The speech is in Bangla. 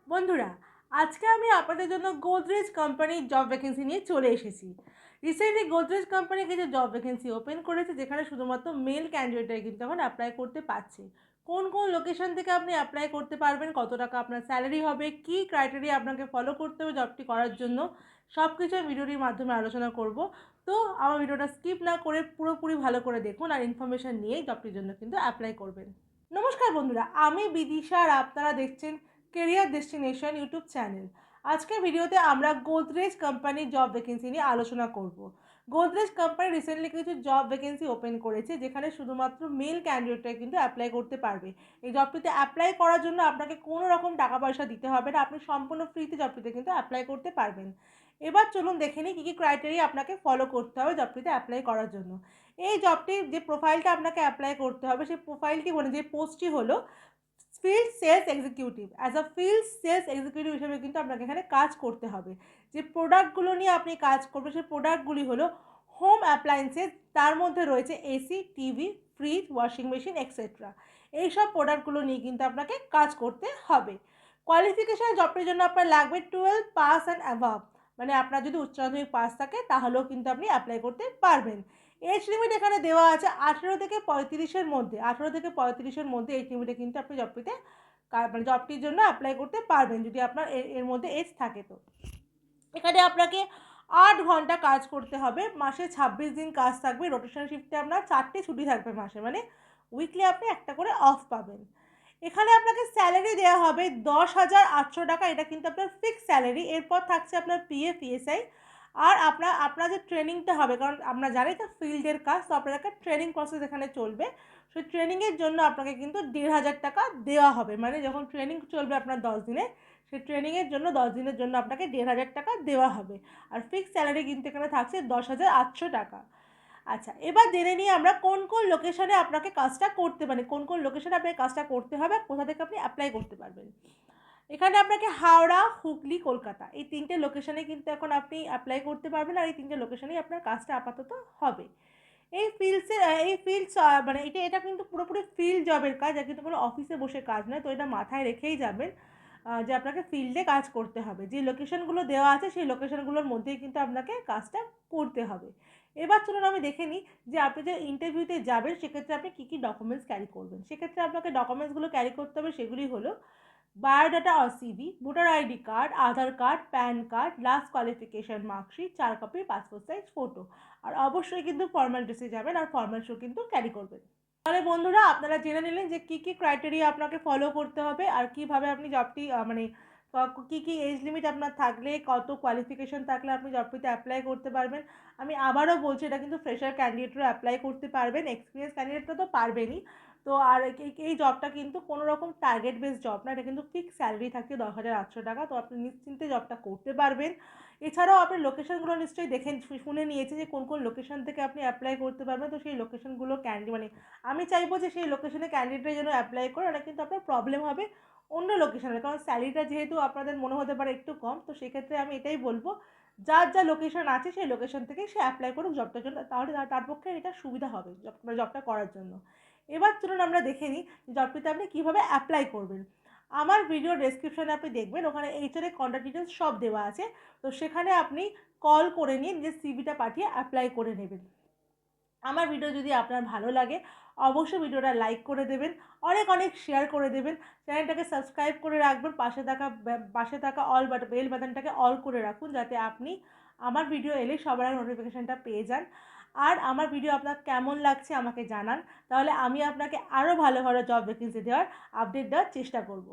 বন্ধুরা, আজকে আমি আপনাদের জন্য গোদরেজ কোম্পানির জব ভ্যাকেন্সি নিয়ে চলে এসেছি। রিসেন্টলি গোদরেজ কোম্পানি কিছু জব ভ্যাকেন্সি ওপেন করেছে, যেখানে শুধুমাত্র মেল ক্যান্ডিডেটরাই কিন্তু এখন অ্যাপ্লাই করতে পারছে। কোন কোন লোকেশন থেকে আপনি অ্যাপ্লাই করতে পারবেন, কত টাকা আপনার স্যালারি হবে, কী ক্রাইটেরিয়া আপনাকে ফলো করতে হবে জবটি করার জন্য, সব কিছু আমি ভিডিওটির মাধ্যমে আলোচনা করব। তো আমার ভিডিওটা স্কিপ না করে পুরোপুরি ভালো করে দেখুন আর ইনফরমেশান নিয়েই জবটির জন্য কিন্তু অ্যাপ্লাই করবেন। নমস্কার বন্ধুরা, আমি বিদিশা আর আপনারা দেখছেন কেরিয়ার ডেস্টিনেশন ইউটিউব চ্যানেল। আজকের ভিডিওতে আমরা গোদরেজ কোম্পানির জব ভ্যাকেন্সি নিয়ে আলোচনা করব। গোদরেজ কোম্পানি রিসেন্টলি কিছু জব ভ্যাকেন্সি ওপেন করেছে, যেখানে শুধুমাত্র মেল ক্যান্ডিডেটরা কিন্তু অ্যাপ্লাই করতে পারবে। এই জবটিতে অ্যাপ্লাই করার জন্য আপনাকে কোনো রকম টাকা পয়সা দিতে হবে না, আপনি সম্পূর্ণ ফ্রিতে জবটিতে কিন্তু অ্যাপ্লাই করতে পারবেন। এবার চলুন দেখে নিই কী কী ক্রাইটেরিয়া আপনাকে ফলো করতে হবে জবটিতে অ্যাপ্লাই করার জন্য। এই জবটির যে প্রোফাইলটা আপনাকে অ্যাপ্লাই করতে হবে, সেই প্রোফাইলটি যে পোস্টটি হলো field sales executive. As a field sales executive হিসেবে কিন্তু আপনাকে এখানে কাজ করতে হবে। যে প্রোডাক্টগুলো নিয়ে আপনি কাজ করবেন, সেই প্রোডাক্টগুলি হলো হোম অ্যাপ্লায়েন্সেস, তার মধ্যে রয়েছে AC, TV, fridge, washing machine etcetera. এইসব প্রোডাক্টগুলো নিয়ে কিন্তু আপনাকে কাজ করতে হবে। কোয়ালিফিকেশান জবটির জন্য আপনার লাগবে 12 পাস অ্যান্ড অ্যাভাব, মানে আপনার যদি উচ্চ মাধ্যমিক পাস থাকে তাহলেও কিন্তু আপনি অ্যাপ্লাই করতে পারবেন। এজ লিমিট এখানে দেওয়া আছে 18 থেকে 35-এর মধ্যে। 18 থেকে 35-এর মধ্যে এজ লিমিটে কিন্তু আপনি জবটিতে মানে জবটির জন্য অ্যাপ্লাই করতে পারবেন, যদি আপনার এর মধ্যে এজ থাকে। তো এখানে আপনাকে 8 ঘন্টা কাজ করতে হবে, মাসে 26 দিন কাজ থাকবে, রোটেশন শিফটে আপনার 4টে ছুটি থাকবে মাসে, মানে উইকলি আপনি একটা করে অফ পাবেন। এখানে আপনাকে স্যালারি দেওয়া হবে 10,800 টাকা, এটা কিন্তু আপনার ফিক্স স্যালারি। এরপর থাকছে আপনার পিএফ, ইএসআই, আর আপনার যে ট্রেনিংটা হবে, কারণ আমরা জানি তো ফিল্ডের কাজ, তো আপনার একটা ট্রেনিং প্রসেস এখানে চলবে। সেই ট্রেনিংয়ের জন্য আপনাকে কিন্তু 1,500 টাকা দেওয়া হবে, মানে যখন ট্রেনিং চলবে আপনার 10 দিনে, সেই ট্রেনিংয়ের জন্য 10 দিনের জন্য আপনাকে 1,500 টাকা দেওয়া হবে। আর ফিক্স স্যালারি কিন্তু এখানে থাকছে 10,800 টাকা। আচ্ছা, এবার জেনে নিই আমরা কোন কোন লোকেশনে আপনাকে কাজটা করতে, মানে কোন কোন লোকেশনে আপনাকে কাজটা করতে হবে, কোথা থেকে আপনি অ্যাপ্লাই করতে পারবেন। এখানে আপনাকে হাওড়া, হুগলি, কলকাতা, এই 3টে লোকেশনে কিন্তু এখন আপনি অ্যাপ্লাই করতে পারবেন, আর এই 3টে লোকেশনেই আপনার কাজটা আপাতত হবে। এই ফিল্ডস মানে এটা কিন্তু পুরোপুরি ফিল্ড জবের কাজ, আর কিন্তু কোনো অফিসে বসে কাজ নয়। তো এটা মাথায় রেখেই যাবেন যে আপনাকে ফিল্ডে কাজ করতে হবে। যে লোকেশনগুলো দেওয়া আছে সেই লোকেশনগুলোর মধ্যেই কিন্তু আপনাকে কাজটা করতে হবে। এবার চলুন আমি দেখে নিই যে আপনি যে ইন্টারভিউতে যাবেন সেক্ষেত্রে আপনি কী কী ডকুমেন্টস ক্যারি করবেন। সেক্ষেত্রে আপনাকে ডকুমেন্টসগুলো ক্যারি করতে হবে, সেগুলি হলো বায়োডাটা আর CV, voter ID card, Aadhaar card, PAN card, last qualification marksheet, 4 copy passport size photo, আর অবশ্যই কিন্তু ফর্মাল ড্রেসে যাবেন আর ফর্মাল শু কিন্তু ক্যারি করবেন। তাহলে বন্ধুরা, আপনারা জেনে নিলেন যে কী কী ক্রাইটেরিয়া আপনাকে ফলো করতে হবে আর কীভাবে আপনি জবটি মানে কী কী এজ লিমিট আপনার থাকলে, কত কোয়ালিফিকেশান থাকলে আপনি জবটিতে অ্যাপ্লাই করতে পারবেন। আমি আবারও বলছি, এটা কিন্তু ফ্রেশার ক্যান্ডিডেটরা অ্যাপ্লাই করতে পারবেন, এক্সপিরিয়েন্স ক্যান্ডিডেটরা তো পারবেনই। তো আর এই জবটা কিন্তু কোনো রকম টার্গেট বেস জব না, এটা কিন্তু ফিক্স স্যালারি থাকে 10,800 টাকা। তো আপনি নিশ্চিন্তে জবটা করতে পারবেন। এছাড়াও আপনি লোকেশনগুলো নিশ্চয়ই দেখে শুনে নিয়েছেন যে কোন কোন লোকেশন থেকে আপনি অ্যাপ্লাই করতে পারবেন। তো সেই লোকেশনগুলো মানে আমি চাইবো যে সেই লোকেশনে ক্যান্ডিডেটরা যেন অ্যাপ্লাই করে, ওটা কিন্তু আপনার প্রবলেম হবে অন্য লোকেশনে, কারণ স্যালারিটা যেহেতু আপনাদের মনে হতে পারে একটু কম। তো সেক্ষেত্রে আমি এটাই বলবো, যার যা লোকেশন আছে সেই লোকেশন থেকে সে অ্যাপ্লাই করুক জবটার জন্য, তাহলে তার পক্ষে এটা সুবিধা হবে জবটা করার জন্য। এবার চলুন আমরা দেখে নিই জবটিতে আপনি কীভাবে অ্যাপ্লাই করবেন। আমার ভিডিও ডেসক্রিপশানে আপনি দেখবেন, ওখানে এইচআরের কন্ট্যাক্ট ডিটেলস সব দেওয়া আছে। তো সেখানে আপনি কল করে নিয়ে নিজের সিভিটা পাঠিয়ে অ্যাপ্লাই করে নেবেন। আমার ভিডিও যদি আপনার ভালো লাগে অবশ্যই ভিডিওটা লাইক করে দেবেন, অনেক অনেক শেয়ার করে দেবেন, চ্যানেলটাকে সাবস্ক্রাইব করে রাখবেন, পাশে থাকা বেল বাটনটাকে অল করে রাখুন, যাতে আপনি আমার ভিডিও এলে সবার আগে নোটিফিকেশানটা পেয়ে যান। আর আমার ভিডিও আপনার কেমন লাগছে আমাকে জানান, তাহলে আমি আপনাকে আরও ভালো ভালো জব ভ্যাকেন্সি দেওয়ার আপডেট দেওয়ার চেষ্টা করব।